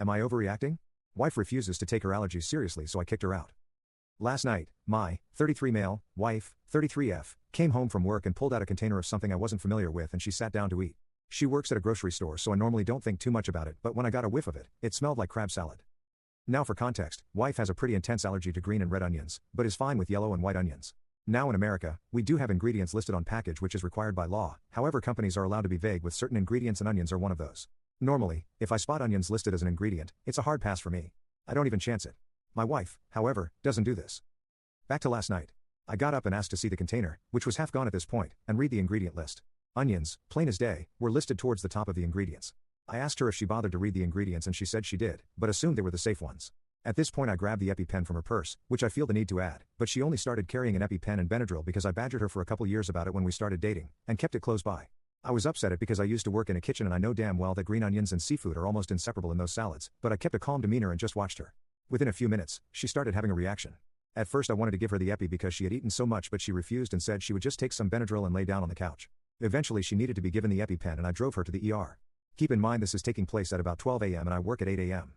Am I overreacting? Wife refuses to take her allergies seriously, so I kicked her out. Last night, my 33 male wife, 33F, came home from work and pulled out a container of something I wasn't familiar with and she sat down to eat. She works at a grocery store, so I normally don't think too much about it, but when I got a whiff of it, it smelled like crab salad. Now for context, wife has a pretty intense allergy to green and red onions, but is fine with yellow and white onions. Now in America, we do have ingredients listed on package which is required by law, however companies are allowed to be vague with certain ingredients and onions are one of those. Normally, if I spot onions listed as an ingredient, it's a hard pass for me. I don't even chance it. My wife, however, doesn't do this. Back to last night. I got up and asked to see the container, which was half gone at this point, and read the ingredient list. Onions, plain as day, were listed towards the top of the ingredients. I asked her if she bothered to read the ingredients and she said she did, but assumed they were the safe ones. At this point I grabbed the EpiPen from her purse, which I feel the need to add, but she only started carrying an EpiPen and Benadryl because I badgered her for a couple years about it when we started dating, and kept it close by. I was upset at because I used to work in a kitchen and I know damn well that green onions and seafood are almost inseparable in those salads, but I kept a calm demeanor and just watched her. Within a few minutes, she started having a reaction. At first I wanted to give her the Epi because she had eaten so much, but she refused and said she would just take some Benadryl and lay down on the couch. Eventually she needed to be given the EpiPen and I drove her to the ER. Keep in mind this is taking place at about 12 a.m. and I work at 8 a.m.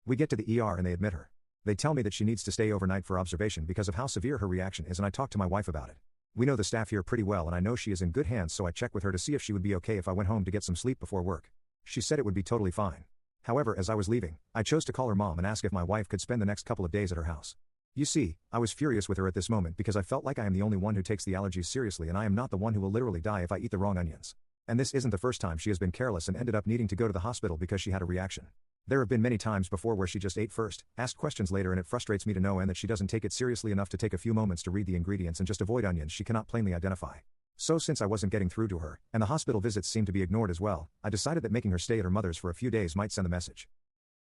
We get to the ER and they admit her. They tell me that she needs to stay overnight for observation because of how severe her reaction is, and I talked to my wife about it. We know the staff here pretty well and I know she is in good hands, so I checked with her to see if she would be okay if I went home to get some sleep before work. She said it would be totally fine. However, as I was leaving, I chose to call her mom and ask if my wife could spend the next couple of days at her house. You see, I was furious with her at this moment because I felt like I am the only one who takes the allergies seriously and I am not the one who will literally die if I eat the wrong onions. And this isn't the first time she has been careless and ended up needing to go to the hospital because she had a reaction. There have been many times before where she just ate first, asked questions later, and it frustrates me to no end that she doesn't take it seriously enough to take a few moments to read the ingredients and just avoid onions she cannot plainly identify. So since I wasn't getting through to her, and the hospital visits seemed to be ignored as well, I decided that making her stay at her mother's for a few days might send the message.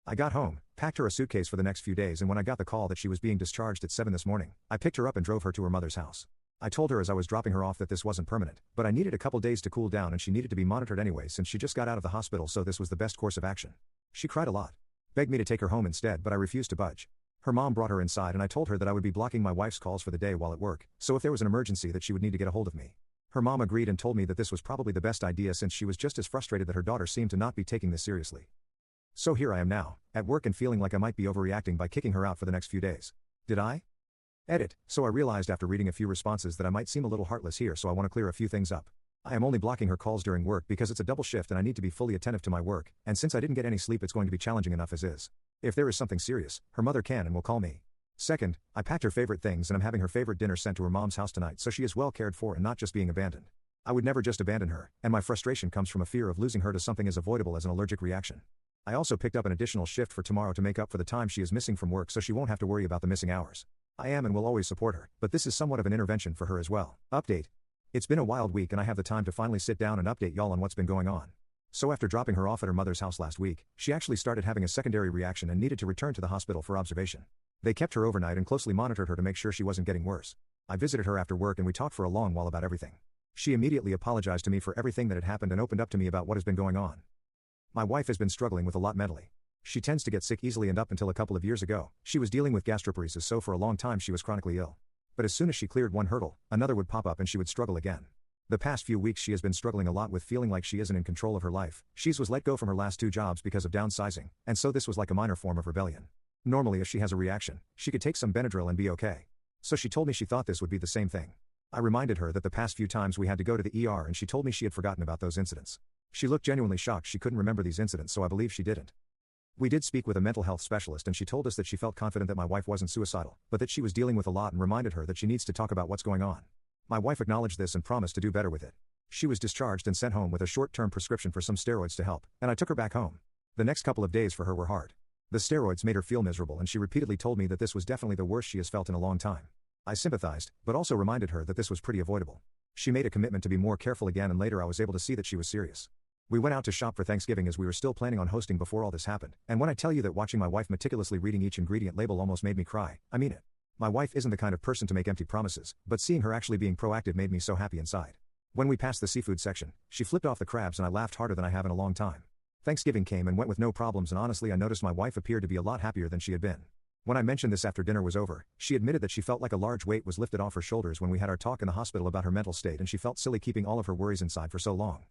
I got home, packed her a suitcase for the next few days, and when I got the call that she was being discharged at 7 this morning, I picked her up and drove her to her mother's house. I told her as I was dropping her off that this wasn't permanent, but I needed a couple days to cool down and she needed to be monitored anyway since she just got out of the hospital, so this was the best course of action. She cried a lot. Begged me to take her home instead, but I refused to budge. Her mom brought her inside and I told her that I would be blocking my wife's calls for the day while at work, so if there was an emergency that she would need to get a hold of me. Her mom agreed and told me that this was probably the best idea since she was just as frustrated that her daughter seemed to not be taking this seriously. So here I am now, at work and feeling like I might be overreacting by kicking her out for the next few days. Did I? Edit. So I realized after reading a few responses that I might seem a little heartless here, so I want to clear a few things up. I am only blocking her calls during work because it's a double shift and I need to be fully attentive to my work, and since I didn't get any sleep it's going to be challenging enough as is. If there is something serious, her mother can and will call me. Second, I packed her favorite things and I'm having her favorite dinner sent to her mom's house tonight so she is well cared for and not just being abandoned. I would never just abandon her, and my frustration comes from a fear of losing her to something as avoidable as an allergic reaction. I also picked up an additional shift for tomorrow to make up for the time she is missing from work so she won't have to worry about the missing hours. I am and will always support her, but this is somewhat of an intervention for her as well. Update. It's been a wild week and I have the time to finally sit down and update y'all on what's been going on. So after dropping her off at her mother's house last week, she actually started having a secondary reaction and needed to return to the hospital for observation. They kept her overnight and closely monitored her to make sure she wasn't getting worse. I visited her after work and we talked for a long while about everything. She immediately apologized to me for everything that had happened and opened up to me about what has been going on. My wife has been struggling with a lot mentally. She tends to get sick easily and up until a couple of years ago, she was dealing with gastroparesis, so for a long time she was chronically ill. But as soon as she cleared one hurdle, another would pop up and she would struggle again. The past few weeks she has been struggling a lot with feeling like she isn't in control of her life. She was let go from her last 2 jobs because of downsizing, and so this was like a minor form of rebellion. Normally if she has a reaction, she could take some Benadryl and be okay. So she told me she thought this would be the same thing. I reminded her that the past few times we had to go to the ER and she told me she had forgotten about those incidents. She looked genuinely shocked she couldn't remember these incidents, so I believe she didn't. We did speak with a mental health specialist and she told us that she felt confident that my wife wasn't suicidal, but that she was dealing with a lot and reminded her that she needs to talk about what's going on. My wife acknowledged this and promised to do better with it. She was discharged and sent home with a short-term prescription for some steroids to help, and I took her back home. The next couple of days for her were hard. The steroids made her feel miserable and she repeatedly told me that this was definitely the worst she has felt in a long time. I sympathized, but also reminded her that this was pretty avoidable. She made a commitment to be more careful again and later I was able to see that she was serious. We went out to shop for Thanksgiving as we were still planning on hosting before all this happened, and when I tell you that watching my wife meticulously reading each ingredient label almost made me cry, I mean it. My wife isn't the kind of person to make empty promises, but seeing her actually being proactive made me so happy inside. When we passed the seafood section, she flipped off the crabs and I laughed harder than I have in a long time. Thanksgiving came and went with no problems, and honestly I noticed my wife appeared to be a lot happier than she had been. When I mentioned this after dinner was over, she admitted that she felt like a large weight was lifted off her shoulders when we had our talk in the hospital about her mental state, and she felt silly keeping all of her worries inside for so long.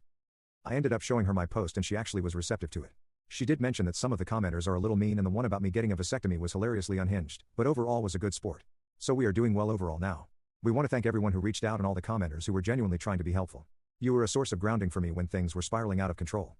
I ended up showing her my post and she actually was receptive to it. She did mention that some of the commenters are a little mean and the one about me getting a vasectomy was hilariously unhinged, but overall was a good sport. So we are doing well overall now. We want to thank everyone who reached out and all the commenters who were genuinely trying to be helpful. You were a source of grounding for me when things were spiraling out of control.